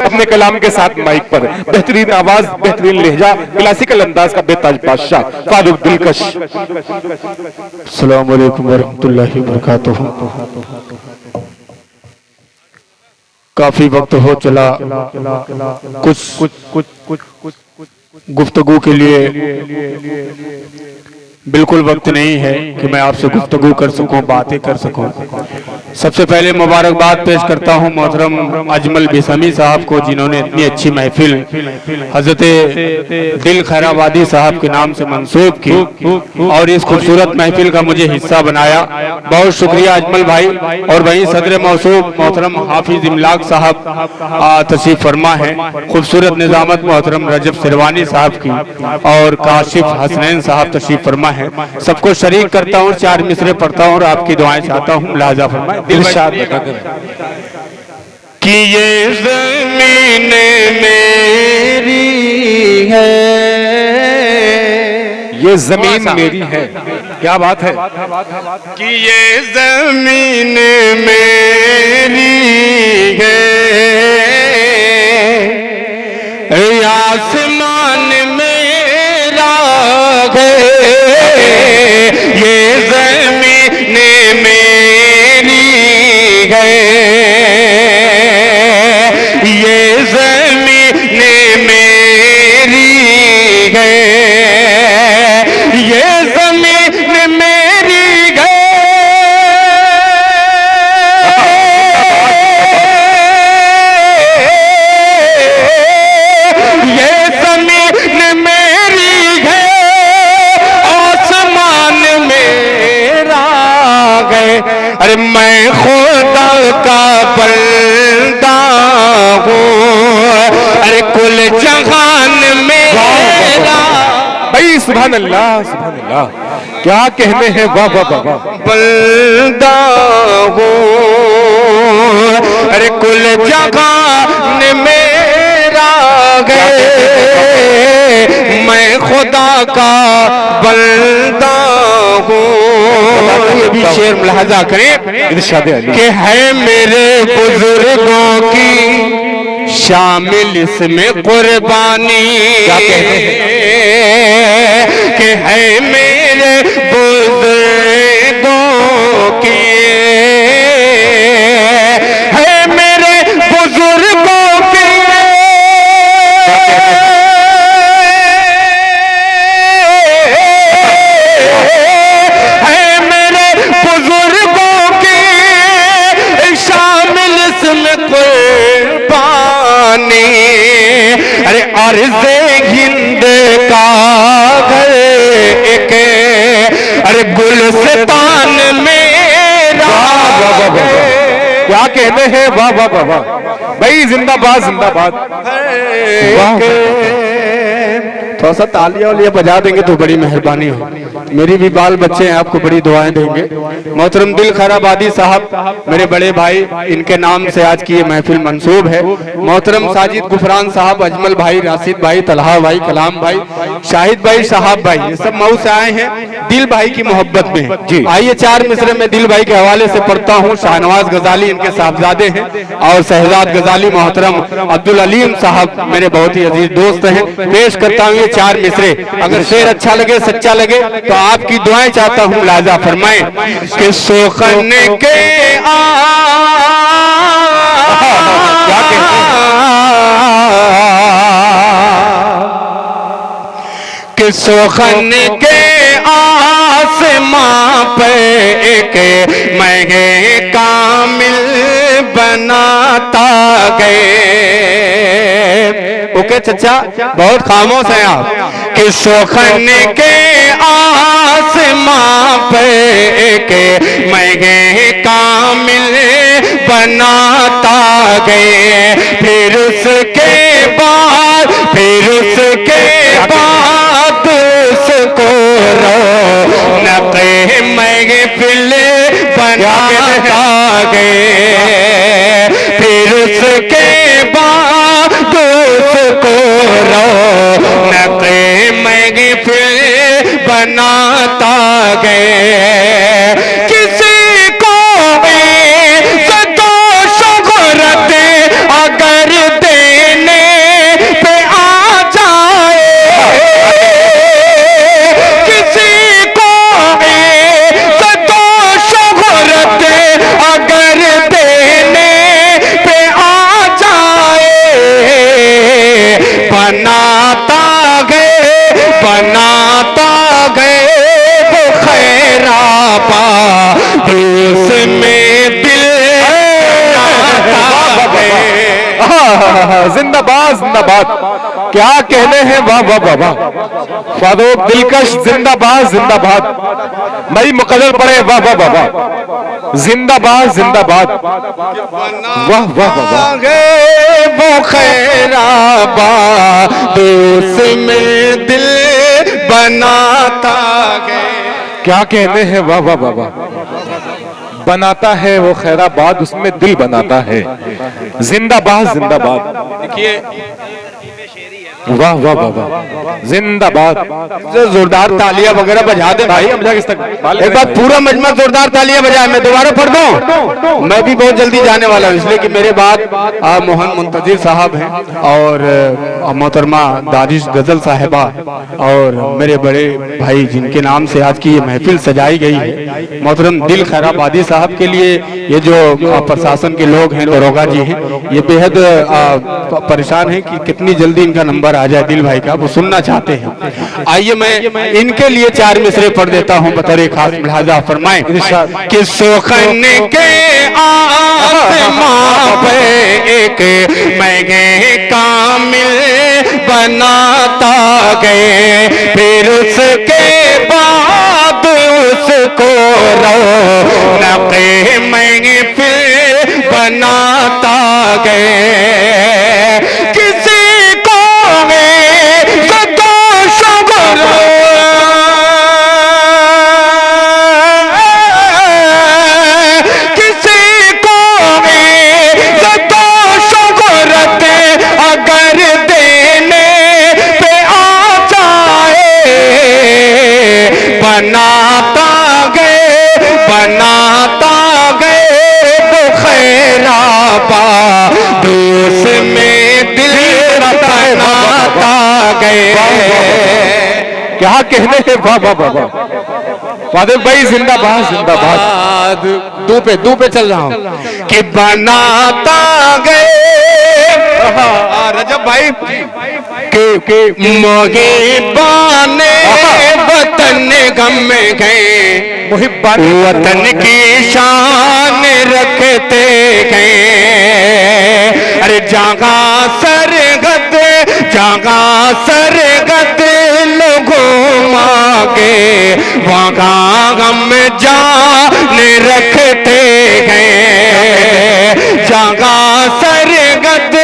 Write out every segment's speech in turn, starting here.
अपने कलाम के साथ माइक पर बेहतरीन आवाज, बेहतरीन लहजा, क्लासिकल अंदाज का बेताज बादशाह फारूक दिलकश। अस्सलाम वालेकुम वरहमतुल्लाहि वबरकातुहू। काफी वक्त हो चला, कुछ गुफ्तगू के लिए बिल्कुल वक्त नहीं है कि मैं आपसे गुफ्तगू कर सकूं, बातें कर सकूं। सबसे पहले मुबारकबाद पेश करता हूं मोहतरम अजमल बेसमी साहब को, जिन्होंने इतनी अच्छी महफिल हजरत दिल खैराबादी साहब के नाम से मंसूब की और इस खूबसूरत महफिल का मुझे हिस्सा बनाया। बहुत शुक्रिया अजमल भाई। और वहीं सदर मौसूफ मोहतरम हाफिज इमलाक साहब तशरीफ फरमा है। खूबसूरत निजामत मोहतरम रजब सिरवानी साहब की और काशिफ हसनैन साहब तशरीफ फरमा है। सबको शरीक करता हूँ, 4 मिसरे पढ़ता हूँ और आपकी दुआएं चाहता हूँ। लिहाजा फरमाए दिलशाद कि ये ज़मीन मेरी है, ये जमीन मेरी है। क्या बात है कि ये ज़मीन मेरी है, आसमान मेरा है, ये ज़मीन मेरी है, ये ज़मीन मेरी है, ये ज़मीन मेरी है, ये ज़मीन मेरी है, आसमान मेरा है। अरे मैं खुदा का बंदा हूँ, अरे कुल जहान मेरा भाई। सुभान अल्लाह, सुभान अल्लाह। क्या कहने हैं, वाह वाह वाह वाह। बंदा हूँ, अरे कुल जहान मेरा है, मैं खुदा का बंदा हूँ। ये भी शेर मुलाहजा करें इरशाद अली कि है मेरे बुजुर्गों की शामिल इसमें कुर्बानी, क्या कहते कि है मेरे बुजुर्गों की, है मेरे बुजुर्गों की, है मेरे बुजुर्गों की शामिल इसमें कुर्बानी। अरे अर्ज़े हिंद का घर एक, अरे गुलस्तान मेरा, क्या कहते हैं, वाह वाह वाह वाह। भाई जिंदाबाद जिंदाबाद। थोड़ा सा तालियां वालियां बजा देंगे तो बड़ी मेहरबानी हो। मेरी भी बाल बच्चे हैं, आपको बड़ी दुआएं देंगे। मोहतरम दिल खैराबादी साहब मेरे बड़े भाई, इनके नाम से आज की ये महफिल मंसूब है। मोहतरम साजिद गुफरान साहब, अजमल भाई, राशिद भाई, तलहा भाई, कलाम भाई, शाहिद भाई, शहाब भाई, ये सब मऊ से आए हैं दिल भाई की मोहब्बत में जी। आइए 4 मिसरे में दिल भाई के हवाले से पढ़ता हूँ। शाहनवाज गजाली इनके साहबजादे हैं और शहजाद गजाली मोहतरम अब्दुल अलीम साहब मेरे बहुत ही अजीज दोस्त हैं। पेश करता हूँ ये 4 मिसरे। अगर शेर अच्छा लगे, सच्चा लगे तो आपकी दुआएं चाहता हूँ। लाजा फरमाएं कि सोखन के कि सोखन के आसमां पे एक महंगे कामिल बनाता गए। ओके चचा, बहुत खामोश हैं आप। कि सोखन के आसमां पे एक महंगे कामिल बनाता गए। फिर उसके बाद उसको रौनक़े महफ़िल बनाता गए। फिर उसके बाद उसको रौनक़े महफ़िल बनाता गए। किसी को इज़्ज़त व शोहरत अगर दे जिंदाबाद जिंदाबाद, क्या कहने हैं, वाह वाह वाह वाह। फारूक दिलकश जिंदाबाद जिंदाबाद, मई मुकद्दर पड़े, वाह वाह वाह वाह, जिंदाबाद जिंदाबाद, वाह वाह वाह। वो खैराबाद उसमें दिल बनाता गए। क्या कहने हैं, वाह वाह वाह वाह। बनाता है वो खैराबाद, उसमें दिल बनाता है, जिंदाबाद जिंदाबाद। देखिए वाह वाह वाह वाह, जिंदाबाद। जोरदार तालियां वगैरह बजा दे भाई। एक बार पूरा मजमा जोरदार तालियां बजाए। मैं दोबारा पढ़ दूं? मैं भी बहुत जल्दी जाने वाला हूं, इसलिए कि मेरे बाद मोहन मुंतजिर साहब हैं और मोहतरमा दानिश गजल साहिबा और मेरे बड़े भाई जिनके नाम से आज की ये महफिल सजाई गई है, मोहतरम दिल खैराबादी साहब के लिए ये जो प्रशासन के लोग हैं, दरोगा जी हैं, ये बेहद परेशान हैं कि कितनी जल्दी इनका नंबर आ जाए। दिल भाई का वो सुनना चाहते हैं। आइए मैं इनके लिए 4 मिसरे पढ़ देता हूं, बतौर खास लिहाजा फरमाएं कि सुखन के आसमां पे एक महंगे कामिल बनाता गए, फिर उसके बाद उसको रौनक़े महफिल बनाता गए। किसी बनाता गए वो खैराबाद उसमें दिल बनाता गए। क्या कहने हैं, वाह वाह वाह वाह। फादर भाई जिंदाबाद जिंदाबाद। दू पे चल रहा हूं कि बनाता गए रजब भाई के मोगे बाने वतन गम में गए, वतन की शान रखते गए। अरे जागा सरगत लोगों मांगे, वहाँ गम जान रखते गए। जागा सरगत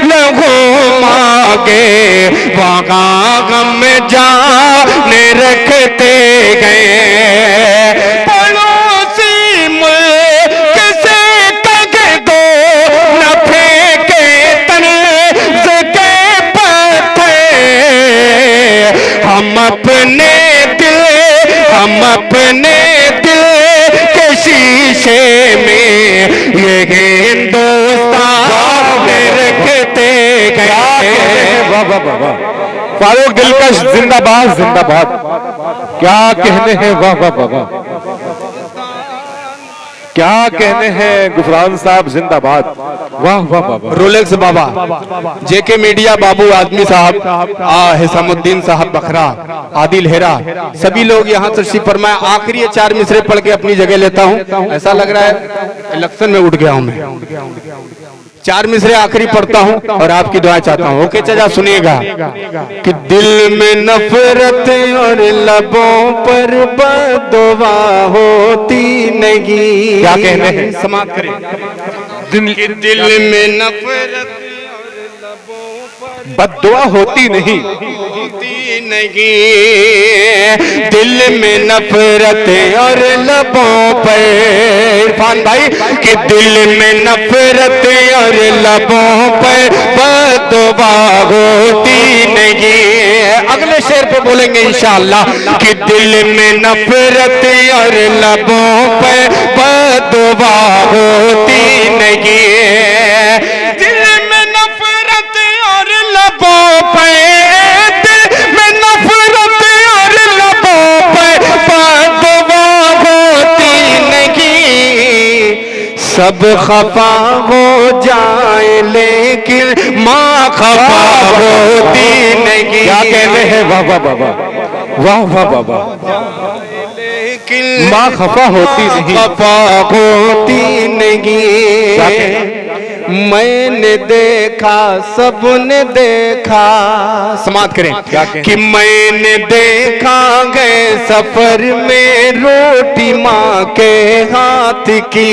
लोगों मांगे, वहाँ गम जान रखते गए। पड़ोसी मुल्क से तक दो न फेंके तर्ज के पत्थर, हम अपने दिल के शीशे में ये हिंदुस्तान रखते गए। वाह वाह वाह वाह। फारूक दिलकश जिंदाबाद जिंदाबाद, क्या कहने हैं, वाह वाह वाह वाह। क्या कहने हैं गुफरान साहब जिंदाबाद, वाह वाह वाह। रोलेक्स बाबा, जेके मीडिया बाबू आदमी साहब, हिसामुद्दीन साहब बखरा, आदिल हेरा, सभी लोग यहाँ तशरीफ फरमाए। आखिरी ये 4 मिसरे पढ़ के अपनी जगह लेता हूँ। ऐसा लग रहा है इलेक्शन में उठ गया हूँ मैं। 4 मिसरे आखिरी पढ़ता हूँ और आपकी दुआ चाहता हूँ। ओके चाचा सुनिएगा कि दिल में नफरत और लबों पर बददुआ होती नहीं। क्या कहने हैं, समाप्त करें। दिल में नफरत बद्दुआ होती नहीं, दिल में नफरत और लबों पर, इरफान भाई कि दिल में नफरत और लबों पर बद्दुआ होती नहीं। अगले शेर पे बोलेंगे इंशाअल्लाह कि दिल में नफरत और लबों पर बद्दुआ होती नहीं। दिल में नफरत और लबों पे, दिल में नफरत और लबों पे बद्दुआ होती नहीं। सब खफा हो जाए लेकिन माँ खफा होती नहीं। क्या कहने हैं, वाह वाह वाह वाह वाह वाह वाह। लेकिन माँ खफा होती नहीं, खफा होती नहीं। मैंने देखा सबने देखा, समाप्त करें कि मैंने देखा गए सफर में रोटी माँ के हाथ की,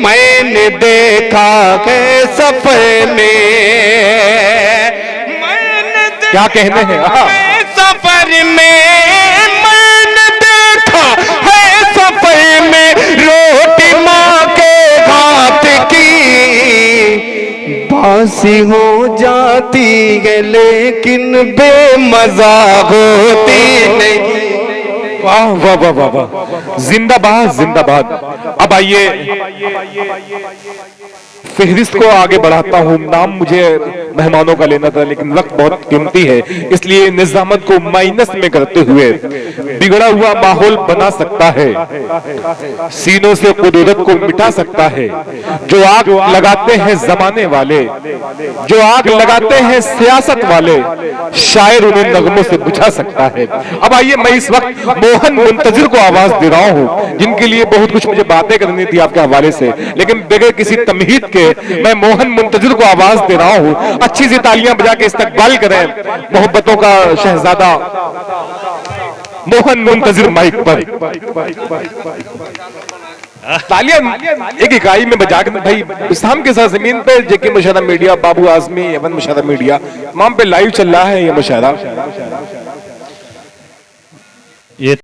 मैंने देखा गए सफर में, मैंने क्या कहने हैं? सफर में, मैंने देखा है सफर में रोटी माँ के हाथ की, बासी हो जाती है लेकिन बेमजा होती नहीं। वाह वाह वाह वाह वाह, जिंदाबाद जिंदाबाद। अब आइए फहरिस्त को आगे बढ़ाता हूं। नाम मुझे मेहमानों का लेना था लेकिन वक्त बहुत कीमती है, इसलिए निजामत को माइनस में करते हुए बिगड़ा हुआ माहौल बना सकता है, सीनों से कुदरत को मिटा सकता है। जो आग लगाते हैं जमाने वाले, जो आग लगाते हैं सियासत वाले, शायर उन्हें नगमों से बुझा सकता है। अब आइए मैं इस वक्त मोहन मुंतजिर को आवाज दे रहा हूं, जिनके लिए बहुत कुछ मुझे बातें करनी थी आपके हवाले से, लेकिन बगैर किसी तमहीद के मैं मोहन मुंतजिर को आवाज दे रहा हूं। अच्छी सी तालियां बजा के इस्तकबाल करें मोहब्बतों का शहजादा मोहन मुंतजिर माइक पर। तालियां एक इकाई में बजा के भाई इस्लाम के साथ जमीन पे जेके मुशायरा मीडिया, बाबू आजमी, एवन मुशायरा मीडिया तमाम पे लाइव चल रहा है ये मुशायरा।